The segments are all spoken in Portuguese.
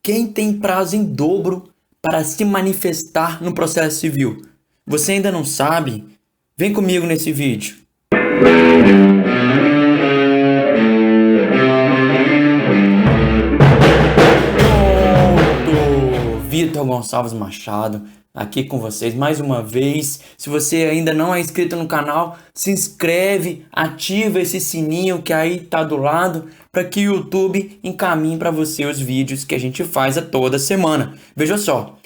Quem tem prazo em dobro para se manifestar no processo civil? Você ainda não sabe? Vem comigo nesse vídeo. Pronto! Vitor Gonçalves Machado aqui com vocês mais uma vez. Se você ainda não é inscrito no canal, se inscreve, ativa esse sininho que aí tá do lado para que o YouTube encaminhe para você os vídeos que a gente faz a toda semana. Veja só,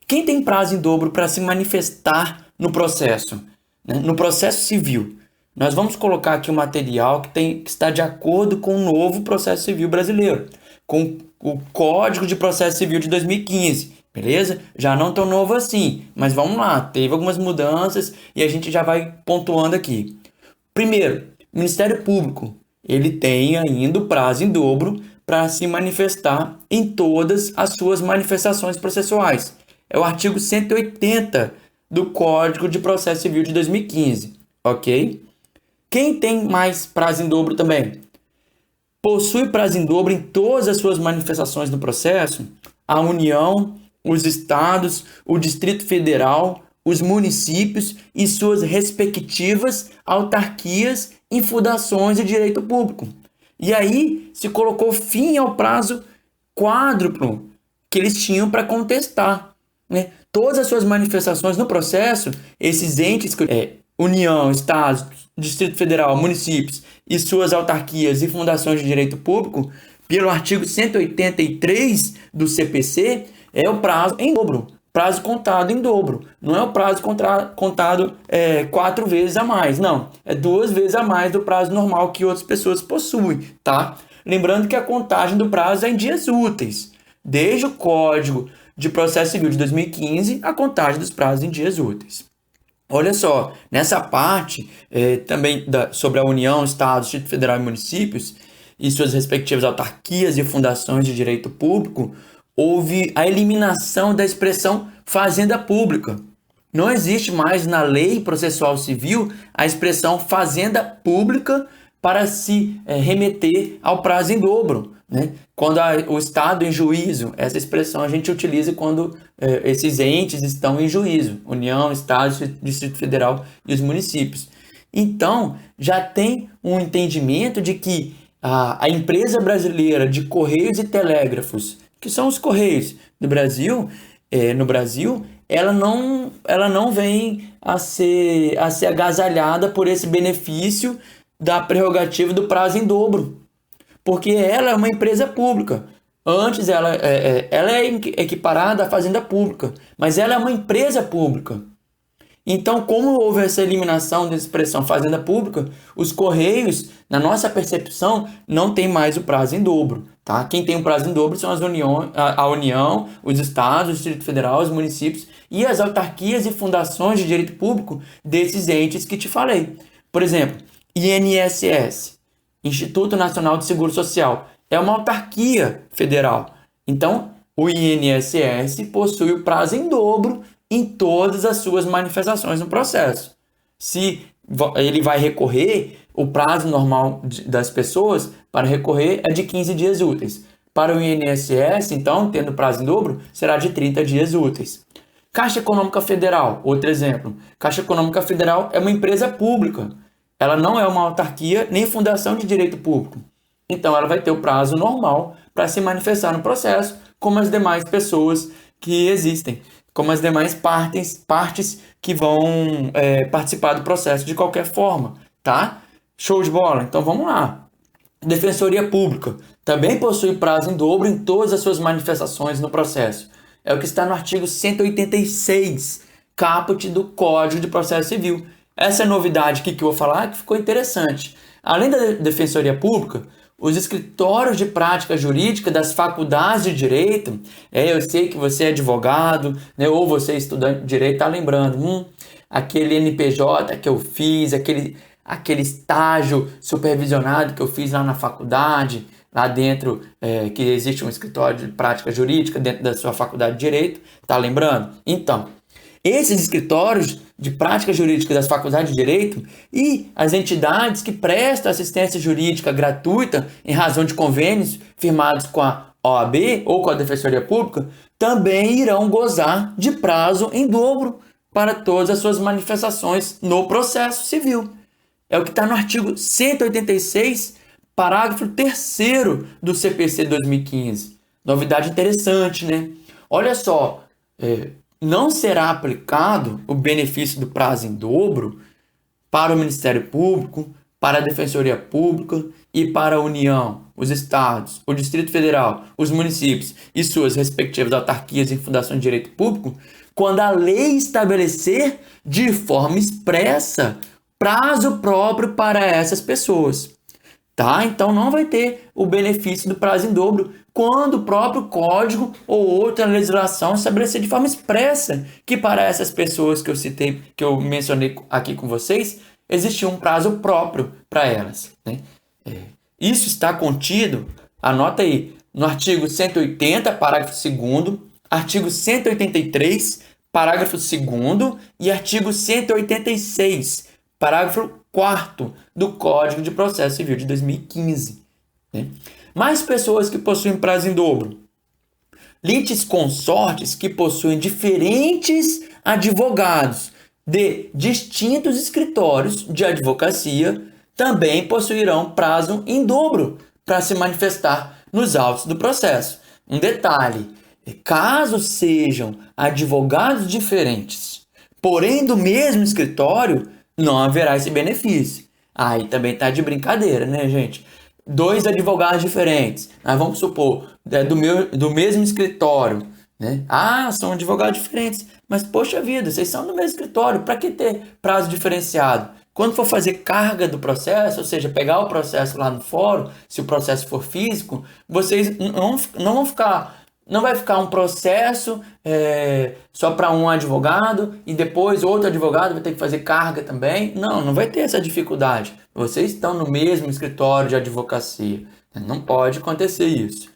quem tem prazo em dobro para se manifestar no processo, né? No processo civil, nós vamos colocar aqui o material que está de acordo com o novo processo civil brasileiro, com o Código de Processo Civil de 2015, beleza? Já não tão novo assim, mas vamos lá, teve algumas mudanças e a gente já vai pontuando aqui. Primeiro, o Ministério Público, ele tem ainda o prazo em dobro para se manifestar em todas as suas manifestações processuais. É o artigo 180 do Código de Processo Civil de 2015, ok? Quem tem mais prazo em dobro também? Possui prazo em dobro em todas as suas manifestações no processo? A União, os estados, o Distrito Federal, os municípios e suas respectivas autarquias em fundações de direito público. E aí se colocou fim ao prazo quádruplo que eles tinham para contestar, né? Todas as suas manifestações no processo, esses entes, União, Estados, Distrito Federal, municípios e suas autarquias e fundações de direito público, pelo artigo 183 do CPC, é o prazo em dobro, prazo contado em dobro. Não é o prazo contado 4 vezes a mais, não. É 2 vezes a mais do prazo normal que outras pessoas possuem, tá? Lembrando que a contagem do prazo é em dias úteis. Desde o Código de Processo Civil de 2015, a contagem dos prazos em dias úteis. Olha só, nessa parte também sobre a União, Estados, Distrito Federal e municípios e suas respectivas autarquias e fundações de direito público, houve a eliminação da expressão fazenda pública. Não existe mais na lei processual civil a expressão fazenda pública para se remeter ao prazo em dobro, né? Quando o Estado em juízo, essa expressão a gente utiliza quando esses entes estão em juízo, União, Estado, Distrito Federal e os municípios. Então, já tem um entendimento de que a empresa brasileira de Correios e Telégrafos, que são os Correios do Brasil, no Brasil, ela não vem a ser agasalhada por esse benefício da prerrogativa do prazo em dobro, porque ela é uma empresa pública. Antes ela é equiparada à fazenda pública, mas ela é uma empresa pública. Então, como houve essa eliminação da expressão fazenda pública, os Correios, na nossa percepção, não tem mais o prazo em dobro, tá? Quem tem o prazo em dobro são a União, os estados, o Distrito Federal, os municípios e as autarquias e fundações de direito público desses entes que te falei. Por exemplo, INSS, Instituto Nacional de Seguro Social, é uma autarquia federal. Então, o INSS possui o prazo em dobro em todas as suas manifestações no processo. Se ele vai recorrer, o prazo normal das pessoas para recorrer é de 15 dias úteis. Para o INSS, então, tendo prazo em dobro, será de 30 dias úteis. Caixa Econômica Federal, outro exemplo. Caixa Econômica Federal é uma empresa pública. Ela não é uma autarquia nem fundação de direito público. Então, ela vai ter o prazo normal para se manifestar no processo, como as demais pessoas que existem, como as demais partes que vão participar do processo de qualquer forma, tá? Show de bola? Então, vamos lá. Defensoria Pública também possui prazo em dobro em todas as suas manifestações no processo. É o que está no artigo 186, caput do Código de Processo Civil. Essa é a novidade aqui que eu vou falar que ficou interessante. Além da Defensoria Pública, os escritórios de prática jurídica das faculdades de direito, eu sei que você é advogado, né, ou você é estudante de direito, está lembrando, aquele NPJ que eu fiz, aquele estágio supervisionado que eu fiz lá na faculdade, lá dentro, que existe um escritório de prática jurídica dentro da sua faculdade de direito, está lembrando? Então, esses escritórios de prática jurídica das faculdades de direito e as entidades que prestam assistência jurídica gratuita em razão de convênios firmados com a OAB ou com a Defensoria Pública também irão gozar de prazo em dobro para todas as suas manifestações no processo civil. É o que está no artigo 186, parágrafo 3º do CPC 2015. Novidade interessante, né? Olha só, não será aplicado o benefício do prazo em dobro para o Ministério Público, para a Defensoria Pública e para a União, os estados, o Distrito Federal, os municípios e suas respectivas autarquias e fundações de direito público, quando a lei estabelecer de forma expressa prazo próprio para essas pessoas. Tá? Então não vai ter o benefício do prazo em dobro quando o próprio código ou outra legislação estabelecer de forma expressa que para essas pessoas que eu citei, que eu mencionei aqui com vocês, existe um prazo próprio para elas, né? Isso está contido, anota aí, no artigo 180, parágrafo 2º, artigo 183, parágrafo 2º e artigo 186, parágrafo 4º do Código de Processo Civil de 2015. Né? Mais pessoas que possuem prazo em dobro. Litisconsortes que possuem diferentes advogados de distintos escritórios de advocacia também possuirão prazo em dobro para se manifestar nos autos do processo. Um detalhe, caso sejam advogados diferentes, porém do mesmo escritório, não haverá esse benefício. Aí também está de brincadeira, né, gente? 2 advogados diferentes, vamos supor, do mesmo escritório, né? São advogados diferentes, mas poxa vida, vocês são do mesmo escritório, para que ter prazo diferenciado? Quando for fazer carga do processo, ou seja, pegar o processo lá no fórum, se o processo for físico, vocês não vai ficar um processo só para um advogado e depois outro advogado vai ter que fazer carga também. Não vai ter essa dificuldade. Vocês estão no mesmo escritório de advocacia. Não pode acontecer isso.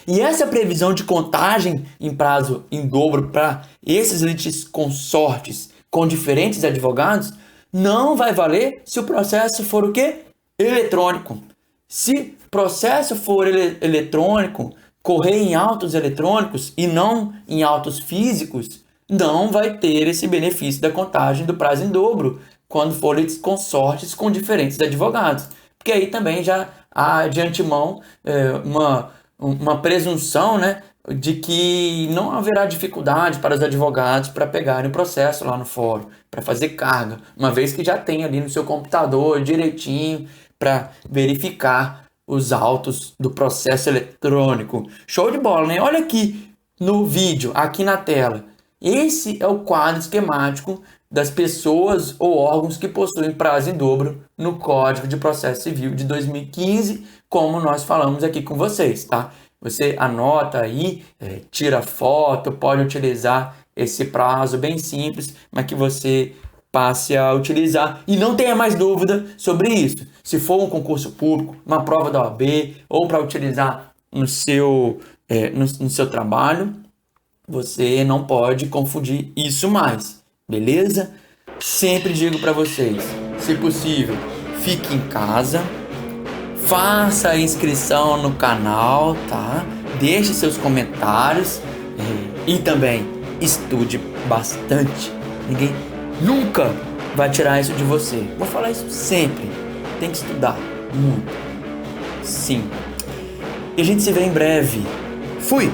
E essa previsão de contagem em prazo em dobro para esses litisconsortes com diferentes advogados não vai valer se o processo for o quê? Eletrônico. Se o processo for eletrônico, correr em autos eletrônicos e não em autos físicos, não vai ter esse benefício da contagem do prazo em dobro quando for litisconsortes com diferentes advogados. Porque aí também já há de antemão uma presunção, né, de que não haverá dificuldade para os advogados para pegarem o processo lá no fórum, para fazer carga, uma vez que já tem ali no seu computador direitinho para verificar os autos do processo eletrônico. Show de bola, né? Olha aqui no vídeo, aqui na tela. Esse é o quadro esquemático das pessoas ou órgãos que possuem prazo em dobro no Código de Processo Civil de 2015, como nós falamos aqui com vocês, tá? Você anota aí, tira foto, pode utilizar esse prazo bem simples, mas que você passe a utilizar e não tenha mais dúvida sobre isso. Se for um concurso público, uma prova da OAB ou para utilizar no seu trabalho, você não pode confundir isso mais, beleza? Sempre digo para vocês, se possível, fique em casa, faça a inscrição no canal, tá? Deixe seus comentários e também estude bastante. Ninguém nunca vai tirar isso de você. Vou falar isso sempre. Tem que estudar muito. Sim. E a gente se vê em breve. Fui!